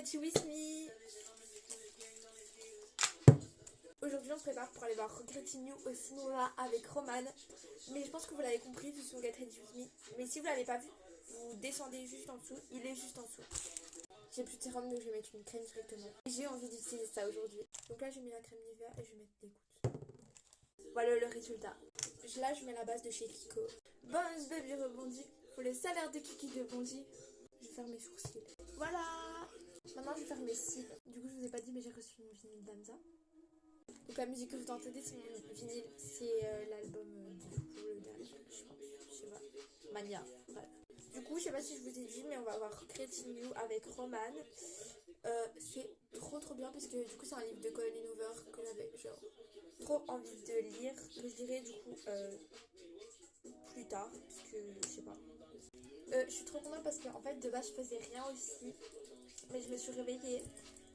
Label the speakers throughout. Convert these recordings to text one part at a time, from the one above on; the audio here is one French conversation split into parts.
Speaker 1: Ready With Me. Aujourd'hui on se prépare pour aller voir Regretting You au cinéma avec Roman. Mais je pense que vous l'avez compris vu son Get Ready With Me. Mais si vous l'avez pas vu, vous descendez juste en dessous, il est juste en dessous. J'ai plus de sérum donc je vais mettre une crème directement. J'ai envie d'utiliser ça aujourd'hui. Donc là je mets la crème Nivea et je vais mettre des gouttes. Voilà le résultat. Là je mets la base de chez Kiko. Bones Baby rebondit. Pour le salaire de Kiki de Bondy. Je vais faire mes sourcils. Voilà. Maintenant je vais faire mes cils. Du coup je vous ai pas dit mais j'ai reçu une vinyle d'Amza. Donc la musique que vous entendez c'est mon vinyle. C'est l'album du coup le dernier. Je sais pas. Mania. Voilà. Du coup je sais pas si je vous ai dit mais on va voir Regretting You avec Roman. C'est trop bien parce que du coup c'est un livre de Colin Hoover que j'avais genre trop envie de lire. Que je dirais du coup plus tard parce que je sais pas. Je suis trop contente parce qu'en fait de base je faisais rien aussi. Mais je me suis réveillée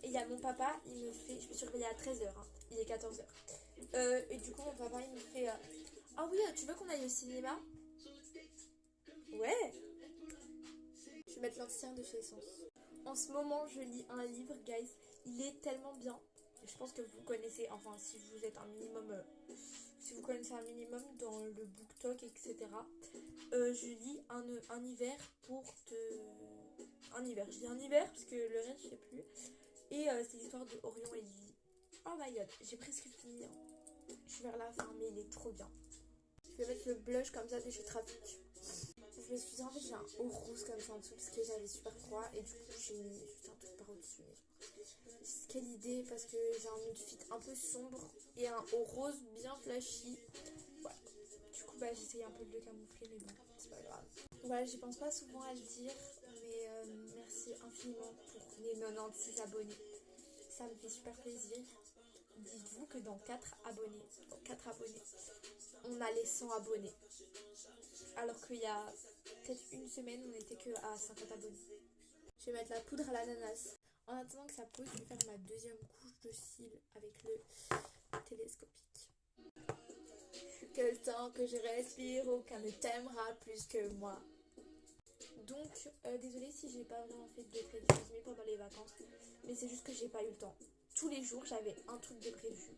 Speaker 1: et il y a mon papa, il me fait... Je me suis réveillée à 13h, hein, il est 14h. Et du coup mon papa il me fait ah oui, tu veux qu'on aille au cinéma? Ouais. Je vais mettre l'ancien de chez Essence. En ce moment je lis un livre, guys. Il est tellement bien. Je pense que vous connaissez, enfin si vous êtes un minimum... si vous connaissez un minimum dans le BookTok, etc. Je lis un hiver pour te... Un hiver, je dis un hiver parce que le reste je sais plus. Et c'est l'histoire de Orion et Lily. Oh my god, j'ai presque fini. Hein. Je suis vers la fin mais il est trop bien. Je vais mettre le blush comme ça de chez Trafic. Je m'excuse, en fait j'ai un haut rose comme ça en dessous parce que j'avais super froid et du coup j'ai mis juste un truc par au-dessus. Quelle idée parce que j'ai un outfit un peu sombre et un haut rose bien flashy. Voilà. Du coup bah j'essaye un peu de le camoufler mais bon c'est pas grave. Voilà, j'y pense pas souvent à le dire mais merci infiniment pour les 96 abonnés. Ça me fait super plaisir. Dites-vous que dans 4 abonnés, on a les 100 abonnés. Alors qu'il y a peut-être une semaine, on n'était que à 50 abonnés. Je vais mettre la poudre à l'ananas. En attendant que ça pose, je vais faire ma deuxième couche de cils avec le télescopique. Quel temps que je respire, aucun ne t'aimera plus que moi. Donc, désolée si j'ai pas vraiment fait de prévu pendant les vacances, mais c'est juste que j'ai pas eu le temps. Tous les jours, j'avais un truc de prévu.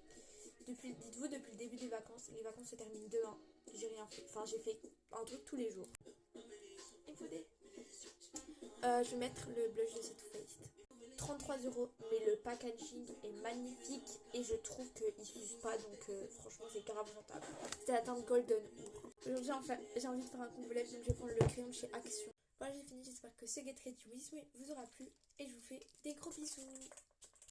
Speaker 1: Dites-vous, depuis le début des vacances, les vacances se terminent demain. J'ai rien fait. Enfin, j'ai fait un truc tous les jours. Il faut des... je vais mettre le blush de Too Faced. 33€, mais le packaging est magnifique et je trouve qu'il s'use pas, donc franchement, c'est grave rentable. C'est la teinte Golden. Aujourd'hui, enfin, j'ai envie de faire un complet, donc je vais prendre le crayon de chez Action. Voilà, j'ai fini. J'espère que ce Get Ready With Me vous aura plu et je vous fais des gros bisous.